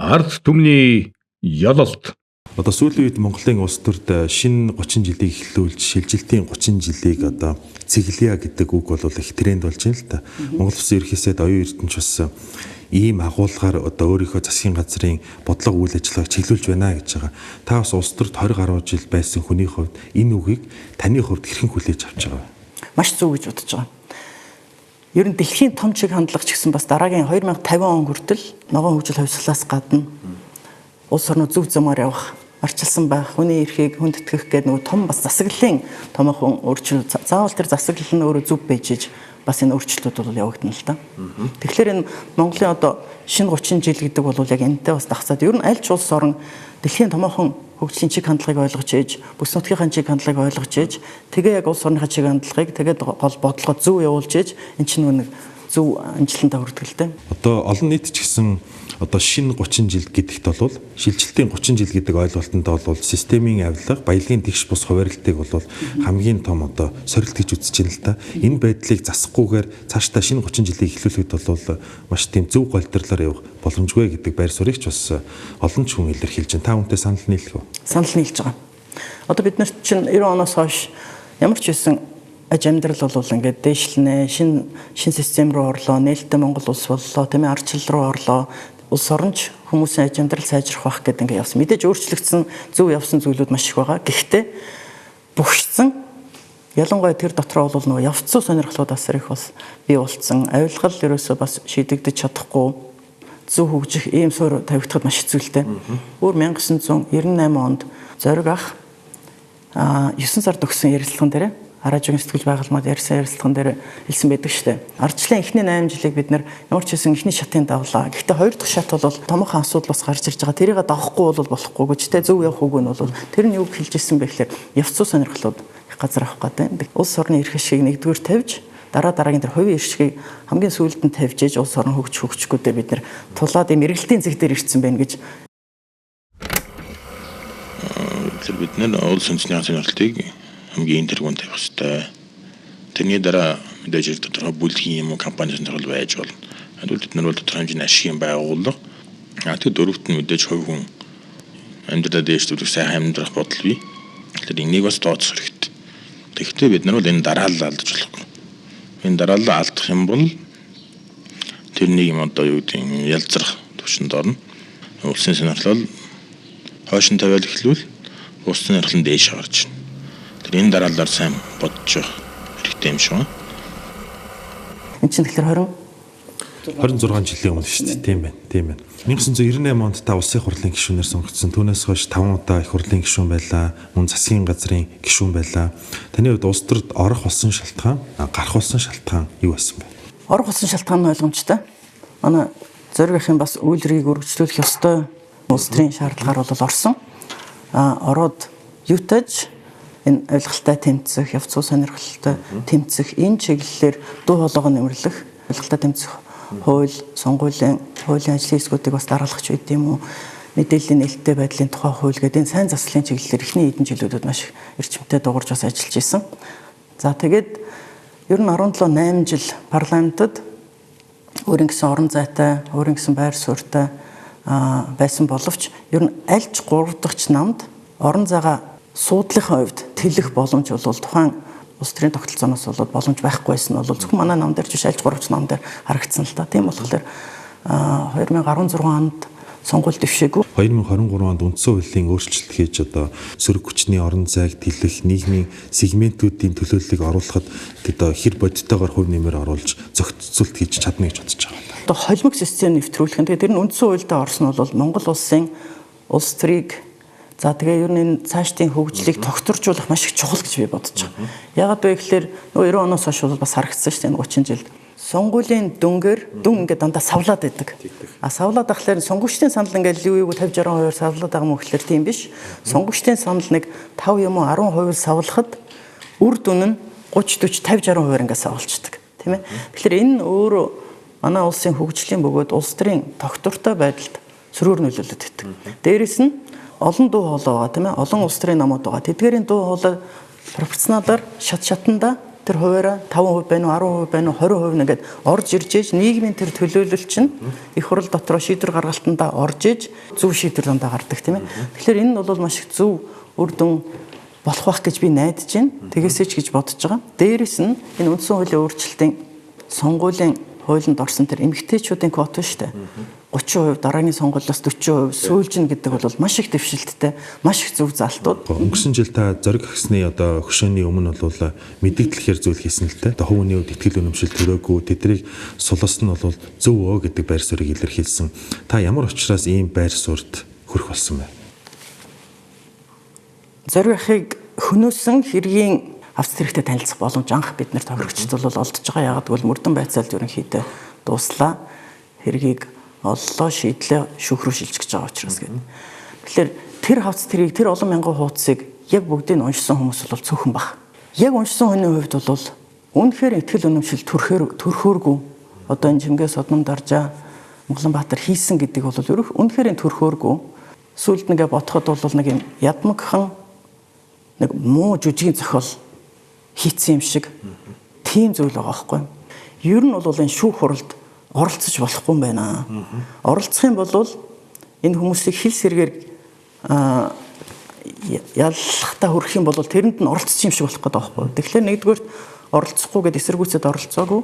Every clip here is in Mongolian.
ард түмний ялалт. Одоо сүүлийн үед Монголын улс төрд шинэ 30 жилийг эхлүүлж шилжилтийн 30 жилийг одоо цэглэе гэдэг үг бол их тренд болж байна л та. Монгол Улсын ерөнхийдөө оюун эрдэнэч бас ийм агуулгаар одоо өөрийнхөө засгийн газрын бодлого үйл ажиллагааг чиглүүлж байна гэж байгаа. Та бас улс төрд 20 гаруй жил байсан хүний хувьд энэ үгийг таны хувьд хэрхэн хүлээж авч байгаа вэ? Маш зөв гэж бодож байгаа. Ер нь дэлхийн том чиг хандлага ч гэсэн бас дараагийн 2050 он хүртэл ногоон хөгжил хувьсгалаас гадна улс орноо зөв замаар явах, арчилсан байх, хүний эрхийг хүндэтгэх гэдэг нэг том бас засаглалын томоохон өөрчлөлт. Заавал тэр засаглал нь өөрөө зөв байж иж бас энэ өөрчлөлтүүд бол явагдана л да. Тэгэхээр энэ Монголын одоо шинэ 30 жил гэдэг бол яг энэтэй бас дагцаад ер нь аль ч улс орн дэлхийн томоохон хөгжлийн чиг хандлагыг ойлгож ээж, бүс нутгийн чиг хандлагыг ойлгож ээж, тэгээ яг улс орныхаа чиг хандлагыг тэгээд гол бодлогоо зөв явуулж ээж, энэ чинь нэг зөв амжилтанд хүрдэг л дээ. Одоо олон нийт ч гэсэн одоо шинэ 30 жил гэдэгт бол шилжилтийн 30 жил гэдэг ойлголтод бол системийн авилга, баялагын тэгш бус хуваарлтыг бол хамгийн том одоо сорилт гэж үзэж байна л та. Энэ байдлыг засахгүйгээр цаашдаа шинэ 30 жилийг эхлүүлэхэд бол маш тийм зөв голдролоор явах боломжгүй гэдэг байр суурийг ч бас олон ч хүн илэрхийлж байна. Та үүнтэй санал нийлэх үү? Санал нийлж байгаа. Одоо бид нар чинь 90 оноос хойш ямар ч байсан аж амьдрал бол ингээд дээшлэнэ, шинэ систем рүү орлоо, нээлттэй Монгол улс боллоо, тийм ээ, ардчил руу орлоо. Улс оронч хүмүүсийн аж амьдрал сайжрах байх гэдэг ингээд явсан. Мэдээж өөрчлөгдсөн, зөв явсан зүйлүүд маш их байгаа. Гэхдээ бүгшсэн ялангуяа тэр дотор бол нөгөө явцсан сонирхлууд бас их бас бий болцсон. Авилгал ерөөсөө бас шийдэгдэж чадахгүй зөв хөгжих ийм суурь тавигдахад маш хэцүү л дээ. Өөр 1998 онд Зориг ах 9 сард өгсөн ярилцлаган дээр Аражгийн сэтгэл байгууллагад ярьсан ярилцлаган дээр хэлсэн байдаг шүү дээ. Ардчлалын эхний 8 жилийг бид нар ямар ч хэсэн эхний шатын давлаа. Гэхдээ хоёр дахь шат бол томоохон асуудал бас гарч ирж байгаа. Тэрийг давахгүй бол болохгүй гэж тэ зөв явах үг нь бол тэр нь юу хэлж ирсэн бэ гэхээр явцсан сонирхлууд их газар авах гэдэг. Улс орны эрх ашиг нэгдүгээр тавьж дараагийн тэр хувийн эрхшгийг хамгийн сүүлд нь тавьж ээж улс орн хөгжихгүй бид нар тулаад ийм эргэлтийн зэг дээр ирсэн байна гэж бид нар улс үндэсний сонирхлыг хамгийн тэргүүнд тавих хэрэгтэй. Тэрний дараа мэдээж тодорхой бүлгийн юм уу компани сонирхол байж болно. Бид нар бол тодорхой хэмжээний ашигын байгууллага. Тэгээд дөрөвт нь мэдээж хувь хүн амьдралаа дээшлүүлэх сайн амьдрах бодол бий. Тэгэхээр энийг бас тооцох хэрэгтэй. Тэгэхдээ бид нар бол энэ дараалал алдаж болохгүй. Энэ дараалал алдах юм бол тэрнийг юм одоо юу гэдэг нь ялцрах төвшөнд орно. Улсын сонирхол хойшин тавиал эхлүүл улсын сонирхол нь дээш гарч байна. Энэ дараалалаар сайн бодож явах хэрэгтэй юм шиг байна. Энд чинь тэгэхээр 26 жилийн өмнө шүү дээ. Тийм байна. 1998 онд та улсын хурлын гишүүнээр сонгогдсон. Түүнээс хойш 5 удаа их хурлын гишүүн байлаа. Мөн засгийн газрын гишүүн байлаа. Таны хувьд улс төрд орох болсон шалтгаан, гарах болсон шалтгаан юу байсан бэ? Орох болсон шалтгаан нь ойлгомжтой. Манай Зориг ахын бас үйлрийг өргөжлүүлэх ёстой улс төрийн шаардлагаар бол орсон. Ороод юутаж энэ авилгалтай тэмцэх, явцсан сонирхолтой тэмцэх, энэ чиглэлээр дуу хоолойгоо нэмэрлэх, авилгалтай тэмцэх хууль, сонгуулийн ажлын хэсгүүдийг бас дараалгах үед юм уу, мэдээллийн нээлттэй байдлын тухай хууль гэдэг энэ сайн заслын чиглэлээр эхний хэдэн жилүүдэд маш эрчимтэй дуурж бас ажиллаж исэн. За тэгээд ер нь 17-8 жил парламентод өөрийн гэсэн орон зайтай, өөрийн гэсэн байр суурьтай байсан боловч ер нь аль ч 3 дахь намд орон зайгаа суудлынхаа хувьд тэлэх боломж бол тухайн улс төрийн тогтолцооноос бол боломж байхгүй байсан нь бол зөвхөн манай нам дээр ч биш аль ч 3 нам дээр харагдсан л та. Тийм болохоор 2016 онд сонгуульд дэвшээгүй. 2023 онд үндсэн хуулийн өөрчлөлт хийж одоо сөрөг хүчний орон зайг тэлэх, нийгмийн сегментүүдийн төлөөллийг оруулахад одоо хэр бодиттойгоор хувь нэмэр оруулж зохицуулт хийж чадна гэж бодож байгаа. Одоо холимог систем нэвтрүүлэх нь тэр нь үндсэн хуульдаа орсон бол Монгол улсын улс төрийг за тэгээ ер нь энэ цаашдын хөгжлийг тогтворжуулах маш их чухал гэж би бодож байгаа. Яагаад вэ гэхээр нөгөө 90 оноос хойш бол бас харагдсан шүү дээ 30 жилд. Сонгуулийн дүн ингээд дандаа савлаад байдаг. Савлаад ахлаар сонгогчдын санал ингээд юу 50-60% савлаад байгаа мөн гэхэлэр тийм биш. Сонгогчдын санал нэг 5 юм уу 10% савлахад үр дүн нь 30-40-50-60% ингээд савлцдаг. Тийм ээ. Тэгэхээр энэ өөрөө манай улсын хөгжлийн бөгөөд улс төрийн тогтвортой байдалд сөрөөр нөлөөлөд байдаг. Дээрээс нь олон дуу хоолой байгаа тийм ээ. Олон улс төрийн намууд байгаа. Тэдгээрийн дуу хоолой пропорционалаар шатандаа тэр хуваараа 5% байна уу, 10% байна уу, 20% нэгэд орж ирж ээж нийгмийн тэр төлөөлөл чинь их хурл дотроо шийдвэр гаргалтандаа орж ээж зөв шийдвэр дандаа гардаг тийм ээ. Тэгэхээр энэ нь бол маш их зөв үр дүн болох байх гэж би найдаж байна. Тэгээсээ ч гэж бодож байгаа. Дээрээс нь энэ үндсэн хуулийн өөрчлөлтийн сонгуулийн хуулинд орсон тэр эмэгтэйчүүдийн квота шүү дээ. 30% дараагийн сонгуулиас 40% сүүлжин гэдэг бол маш их дэвшилттэй, маш их зөв заалтууд. Өнгөрсөн жил та зориг агсны одоо хөшөөний өмнө бол мэдээлэлхээр зүйл хийсэн л дээ. Одоо хувийн хувьд итгэл үнэмшил төрөөгүй тэднийг сулсан нь бол зөв өө гэдэг байр суурийг илэрхийлсэн. Та ямар учраас ийм байр суурьд хүрэх болсон бэ? Зориг ахыг хөнөөсөн хэргийн авц хэрэгтэй танилцах боломж анх бид нэр тохирогчд бол олдож байгаа. Ягаад гэвэл мөрдөн байцаалд ерөнхийдөө дуслаа. Хэргийг оллоо шийдлээ шүүх рүү шилжих гэж байгаа учраас гэдэг. Тэгэхээр тэр хавц тэрийг тэр олон мянган хуудсыг яг бүгдийг уншсан хүмүүс бол цөөхөн баг. Яг уншсан хүний хувьд бол үнэхээр итгэл үнэмшил төрхөөргүй одоо энэ Чингис Содном Даржаа Монголбаатар хийсэн гэдэг бол үнэхээр төрхөөргүй. Сүүлд нэгэ бодоход бол нэг юм ядмагхан нэг муу жүжигийн зохиол хийцэн юм шиг тийм зүйл байгаа байхгүй. Ер нь бол энэ шүүх хуралд оролцож болохгүй юм байна. Оролцох юм бол энэ хүмүүсийг хил сэргээр яллахтаа хүрэх юм бол тэрэнд нь оролцох юм шиг болох гэдэг байхгүй. Тэгэхээр нэгдүгээр оролцохгүйгээд эсэргүүцэд оролцоогүй.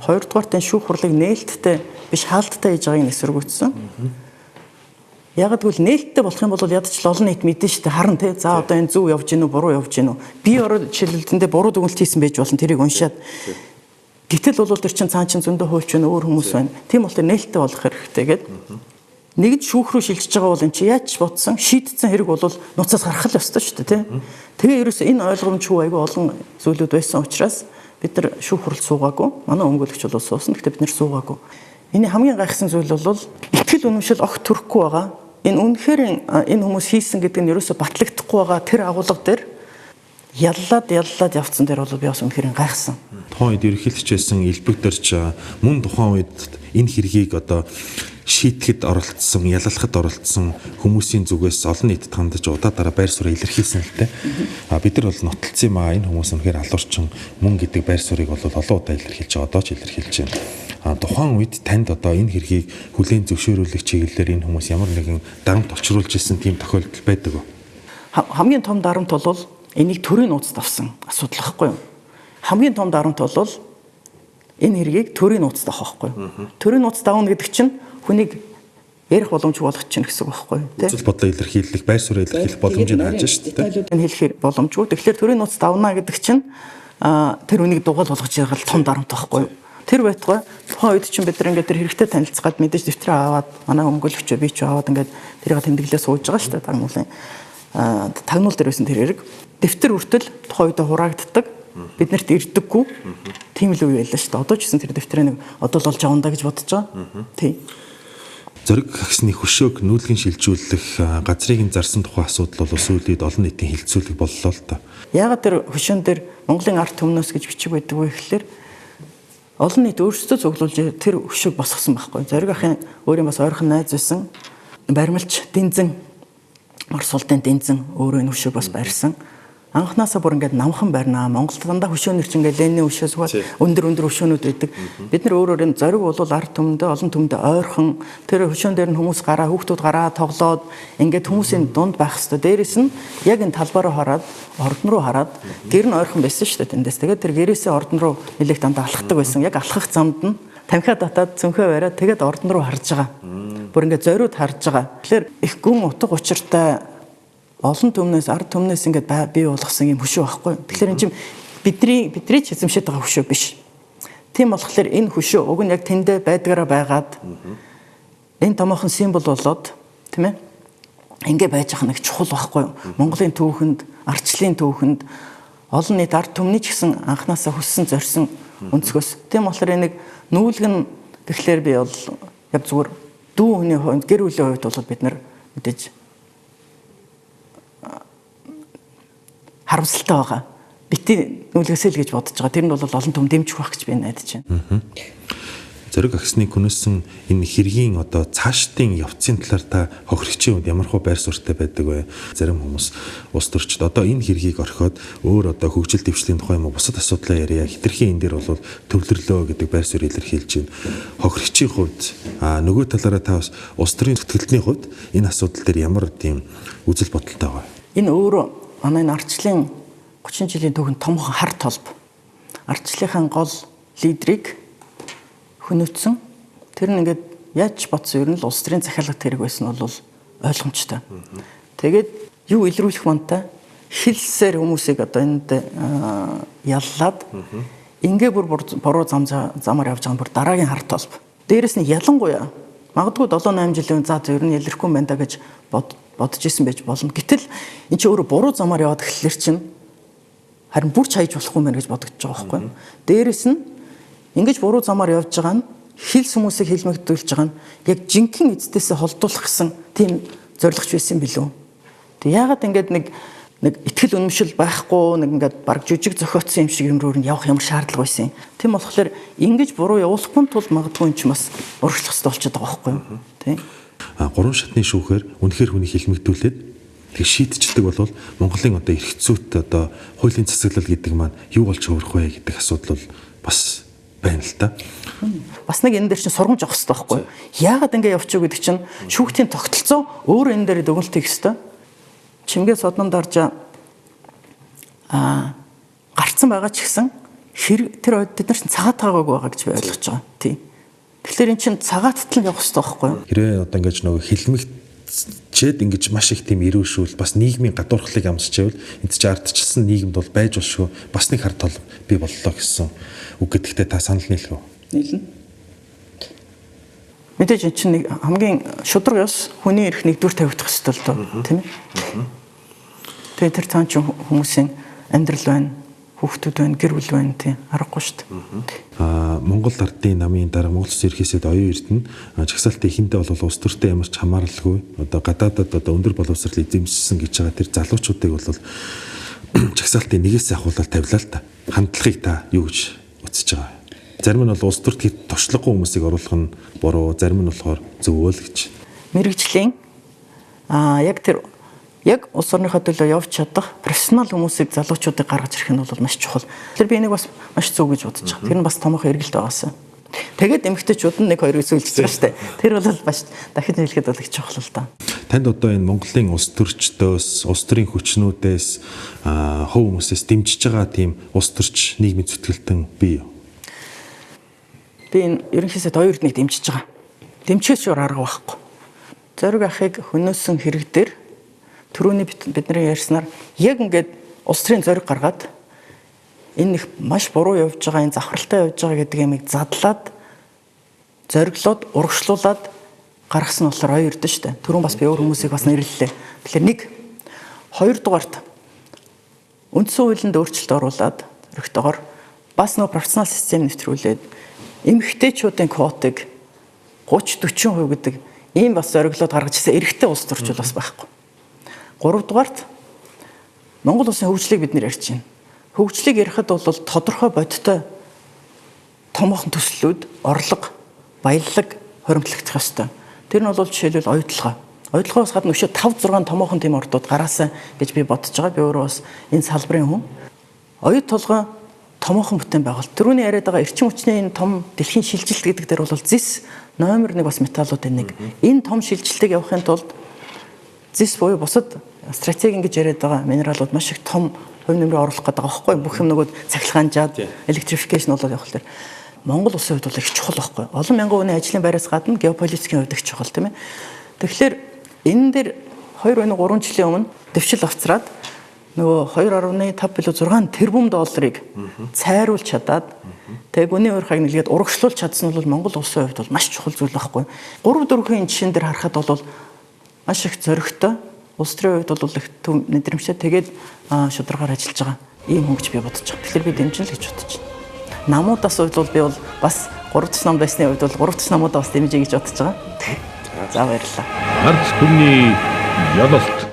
Хоёрдугаар энэ шүүх хурлыг нээлттэй биш хаалттай хийж байгааг нь эсэргүүцсэн. Яг гэвэл нээлттэй болох юм бол ядч л олон нийт мэдэн шүү дээ. Харин тий. За одоо энэ зөв явж гин үү, буруу явж гин үү? Би ороод жишээлбэл буруу дүгнэлт хийсэн байж болно. Тэрийг уншаад гэтэл бол тэр чин цаан чин зөндөө хөөч вэ өөр хүмүүс байна. Тийм бол тэр нээлттэй болох хэрэгтэй гэдэг. Нэгд шүүх рүү шилжиж байгаа бол эн чи яаж бодсон шийдсэн хэрэг бол нуцаас гарах л ёстой шүү дээ тий. Тэгээ ерөөс энэ ойлгомжгүй айгүй олон зүйлүүд байсан учраас бид нар шүүх хурал суугаагүй. Манай өмгөөлөгч бол суусан. Гэхдээ бид нар суугаагүй. Миний хамгийн гайхсан зүйл бол итгэл үнэмшил огт төрөхгүй байгаа. Энэ үнэхээр энэ хүмүүс хийсэн гэдэг нь ерөөсө батлагдахгүй байгаа тэр агуулга дээр яллаад явцсан дээр бол би бас үнэхээр гайхсан. Тухайн үед ерөнхийлөгчөөсөн элбэгдэрч мөн тухайн үед энэ хэргийг одоо шийтгэхэд оролцсон, ялалхад оролцсон хүмүүсийн зүгээс олон нийтэд хандаж удаа дараа байр суурь илэрхийлсэн л дээ. Бид нар бол нотолцсон юм аа энэ хүмүүс үнэхээр алуурчин мөн гэдэг байр суурийг бол олон удаа илэрхийлж байгаа, одоо ч илэрхийлж байна. Тухайн үед танд одоо энэ хэргийг хүлээн зөвшөөрүүлэх чиглэлээр энэ хүмүүс ямар нэгэн дарамт учруулж ирсэн тийм тохиолдол байдаг уу? Хамгийн том дарамт бол энийг төрийн нууцд авсан асуудал байхгүй юу? Хамгийн том дарамт бол энэ хэргийг төрийн нууцд авах байхгүй юу? Төрийн нууцд авна гэдэг чинь хүнийг ярих боломж болгох чинь гэсэн үг байхгүй юу? Үзэл бодлоо илэрхийлэх, байр суурь илэрхийлэх боломжийг харж шүү дээ. Энэ хэлэхээр боломжгүй. Тэгэхээр төрийн нууцд авна гэдэг чинь тэр үнийг дугаал болгож байгаа том дарамт байхгүй юу? Тэр байтугай тухайн үед чинь бид нар ингээд тэр хэрэгтэй танилцгаад мэдээж дэвтрээ аваад манай өмгөөлөгч би ч аваад ингээд тэрийг тэмдэглээ сууж байгаа шүү дээ. Тагнуулын тагнуул дээр байсан тэр хэрэг дэвтэр хүртэл тухайн үед хураагддаг. Бид нарт ирдэггүй. Тийм л үе байлаа шүү дээ. Одоо ч гэсэн тэр дэвтрээ нэг одоо л олж авна да гэж бодож байгаа. Тийм. Зориг агсны хөшөөг нүүлгэн шилжүүлэх газрыг зарсан тухай асуудал бол сүүлд олон нийтийн хилцүүлэг боллоо л та. Яагаад тэр хөшөөн дээр Монголын ард түмнөөс гэж бичиг байдаг вэ гэхэлэр олон нийт өөрсдөө цуглуулж тэр хөшөөг босгосон байхгүй. Зориг ахын өөрийн бас ойрхон найз байсан. Баримлч Дэнзэн Орос улсын Дэнзэн өөрөө энэ хөшөөг бас барьсан. Анхнаасаа бүр ингээд намхан барьнаа. Монголд дандаа хөшөөнөр чинь ингээд Ленин хөшөөс өндөр хөшөөнүүд байдаг. Бид нар өөрөөр энэ зориг бол ард түмэндээ олон түмэндээ ойрхон тэр хөшөөн дээр нь хүмүүс гараа хүүхдүүд гараа тоглоод ингээд хүмүүсийн дунд байх хэвээр. Дээрээс нь яг энэ талбаараа хараад ордон руу хараад гэр нь ойрхон байсан шүү дээ тэндээс. Тэгээд тэр гэрээсээ ордон руу нэлээд дандаа алхахдаг байсан. Яг алхах замд нь тамхиа татаад цөнхөө бариад тэгээд ордон руу харж байгаа. Бүр ингээд зориуд харж байгаа. Тэгэхээр их гүн утга учиртай олон түмнээс ард түмнээс ингээд бий болгосон юм хөшөө байхгүй. Тэгэхээр энэ чинь бидний ч эзэмшээд байгаа хөшөө биш. Тийм болохоор энэ хөшөө уг нь яг тэндээ байдгаараа байгаад энэ томоохон символ болоод тийм ээ ингээ байж ах нэг чухал байхгүй. Монголын түүхэнд, арчлалын түүхэнд олон нийт ард түмний ч гэсэн анханасаа хүссэн зорьсон өнцгөөс. Тийм болохоор энийг нүүлгэн тэгэхээр би бол яг зүгээр дүү хүний хувьд гэр бүлийн хувьд бол бид нар мэдээж харамсалтай байгаа. Бити нүүлгээсэй л гэж бодож байгаа. Тэр нь бол олон түм дэмжих байх гэж би найдаж байна. Зориг агсны күнөөсөн энэ хэргийн одоо цаашдын явцын талаар та хохирогчийн үед ямар хөө байр суурьтай байдаг вэ? Зарим хүмүүс улс төрчид одоо энэ хэргийг орхиод өөр одоо хөгжил дэвшлийн тухай юм уу бусад асуудлаа яриа. Хитрхийн энэ дээр бол төвлөрлөө гэдэг байр суурь илэрхийлж байна. Хохирогчийн хувьд нөгөө талаараа та бас улс төрийн зүтгэлтний хувьд энэ асуудал дээр ямар тийм үзэл бодолтой байгаа? Энэ өөрөө манай ардчлалын 30 жилийн түүхэнд томхон хар толб. Ардчлалынхаа гол лидерийг хүнөцсөн. Тэр нь ингээд яаж бодсон ер нь л улс төрийн захиалгад хэрэг байсан бол ойлгомжтой. Тэгээд юу илрүүлэх мантай хэлсээр хүмүүсийг одоо энд яллаад ингээ бүр буруу замаар явж байгаа бүр дараагийн хар толб. Дээрэс нь ялангуяа магадгүй 7-8 жилийн заа ер нь ялрэхгүй байна да гэж бодож исэн байж болно. Гэтэл эн чинь өөрөө буруу замаар яваад эхлэлэр чинь харин бүр ч хайж болохгүй мэн гэж бодогдож байгаа байхгүй. Дээрэс нь ингэж буруу замаар явж байгаа нь хилс хүмүүсийг хилмэгдүүлж байгаа нь яг жинхэнэ эцдээсээ холдуулах гэсэн тийм зорилгоч байсан билүү. Тэг яагаад ингэж нэг итгэл үнэмшил байхгүй нэг ингээд баг жижиг зохиотсон юм шиг юмруу нь явах ямар шаардлага байсан юм. Тийм болохоор ингэж буруу явуулахгүй тул магадгүй юм ч бас урагшлах хэрэгтэй болчиход байгаа байхгүй юу. Тийм. Гурван шатны шүүхээр үнэхээр хүний хилмэгдүүлээд тэг шийдчихдэг бол Монголын одоо эрх зүйт одоо хуулийн засаглал гэдэг маань юу болж хувирах вэ гэдэг асуудал бол бас байна л да. Бас нэг энэ дээр чинь сургамж авах хэрэгтэй байхгүй юу? Яагаад ингэ явчих вэ гэдэг чинь шүүхтийн тогтолцоо өөр энэ дээр дүгнэлт хийх хэрэгтэй. Чимгээ содном дарж гарцсан байгаа ч гэсэн тэр үед бид нар чинь цагаат таагааг байгаа гэж би ойлгож байгаа. Тийм. Тэгэхээр эн чинь цагааттал нь явах хэрэгтэй байхгүй юу? Хэрвээ одоо ингэж нөгөө хилмигчээд ингэж маш их тийм ирүүшүүл бас нийгмийн гадуурхлыг амсчихвэл энд чинь ардчилсан нийгэмд бол байж болшгүй бас нэг хар тол бий боллоо гэсэн үг гэдэгтээ та санал нийлэх үү? Нийлнэ. Мэдээж эн чинь нэг хамгийн шудраг ёс хүний эрх нэгдүгээр тавигдах хэрэгтэй л доо тийм ээ. Тэгээд тэр цаан ч хүмүүсийн амьдрал байна, хүүхдүүд байна, гэр бүл байна тийм аргагүй шүү дээ. Монгол ардын намын дараа Монгол Улсын ерхийсэд оюун эрдэнэ жагсаалтын эхэндээ бол улс төртэй ямар ч хамааралгүй одоо гадаадад одоо өндөр боловсрол эзэмшсэн гэж байгаа тэр залуучуудыг бол жагсаалтын нэгээс ахуулаад тавилаа л та. Хандлагыг та юу гэж үзэж байгаа? Зарим нь бол улс төрт хэд туршлагагүй хүмүүсийг оруулах нь буруу, зарим нь болохоор зөвөө л гэж. Мэргэжлийн яг улс орныхоо төлөө явж чадах профессионал хүмүүсийг залуучуудыг гаргаж ирэх нь бол маш чухал. Тэр би энийг бас маш зөв гэж бодож байгаа. Тэр нь бас томоохон эргэлт байгаасаа. Тэгээд эмэгтэйчүүд нь 1-2 өсөөлж байгаа шүү дээ. Тэр бол бас дахид хэлэхэд бол их чухал л да. Танд одоо энэ Монголын улс төрчдөөс, улс төрийн хүчнүүдээс, хөв хүмүүсээс дэмжиж байгаа тийм улс төрч нийгмийн зүтгэлтэн бий юу? Би энэ ерөнхийдөө хоёр эрднийг дэмжиж байгаа. Дэмжихээс өөр арга байхгүй. Зориг ахыг хөнөөсөн хэрэг дээр түрүүний бидний ярьснаар яг ингээд улс төрийн зориг гаргаад энэ их маш буруу явж байгаа, энэ завхралтай явж байгаа гэдэг ямиг задлаад зориглоод урагшлуулад гаргасан нь болохоор хоёр дээ шүү дээ. Түрүүн бас би өөр хүмүүсийг бас нэрлэлээ. Тэгэхээр нэг хоёрдугаарт үндсэн хуулинд өөрчлөлт оруулад зөрөгтэйгээр бас нөө профессионал систем нэвтрүүлээд эмэгтэйчүүдийн квотыг 30-40% гэдэг ийм бас зориглоод гаргаж ирсэн эрэгтэй улс төрч бас байхгүй. Гуравдугаарт Монгол улсын хөгжлийг бид нэр ярьж байна. Хөгжлийг ярихад бол тодорхой бодиттой томоохон төслүүд, орлого, баялаг хоримтлагдах ёстой. Тэр нь бол жишээлбэл оюутлогоо. Оюутлогоос гадна өшөө 5-6 томоохон тийм ордууд гараасаа гэж би бодож байгаа. Би өөрөө бас энэ салбарын хүн. Оюут толгой томоохон бүтээн байгуулалт. Түрүүний яриад байгаа эрчим хүчний энэ том дэлхийн шилжилт гэдэг дээр бол ЗИС номер 1 бас металлуудын нэг. Энэ том шилжилтийг явахын тулд ЗИС буюу бусад стратеги ингэж яриад байгаа минералууд маш их том хувь нэмрээ оруулах гэдэг байгаа байхгүй. Бүх юм нөгөө цахилгаанжаад электрификейшн болоод явах л Монгол улсын хувьд бол их чухал байхгүй. Олон мянган хүний ажлын байраас гадна геополитикийн хувьд их чухал тийм ээ. Тэгэхээр энэ дээр 2-3 жилийн өмнө дэвшил авцраад нөгөө 2.5 билүү 6 тэрбум долларыг цайруулж чадаад тэг үний уурхайг нэлгээд урагшлуулж чадсан бол Монгол улсын хувьд бол маш чухал зүйл байхгүй. 3-4-ийн жишээн дээр харахад бол маш их зөрөгтэй улс төрийн хувьд бол их төв мэдрэмжтэй тэгээд шударгаар ажиллаж байгаа ийм хүн гэж би бодож байгаа. Тэгэхээр би дэмжин л гэж бодож байна. Намуудаас хувьд бол би бол бас 3 дахь нам байсны хувьд бол 3 дахь намуудаа бас дэмжиж гэж бодож байгаа. За баярлалаа. Ард түмний ялалт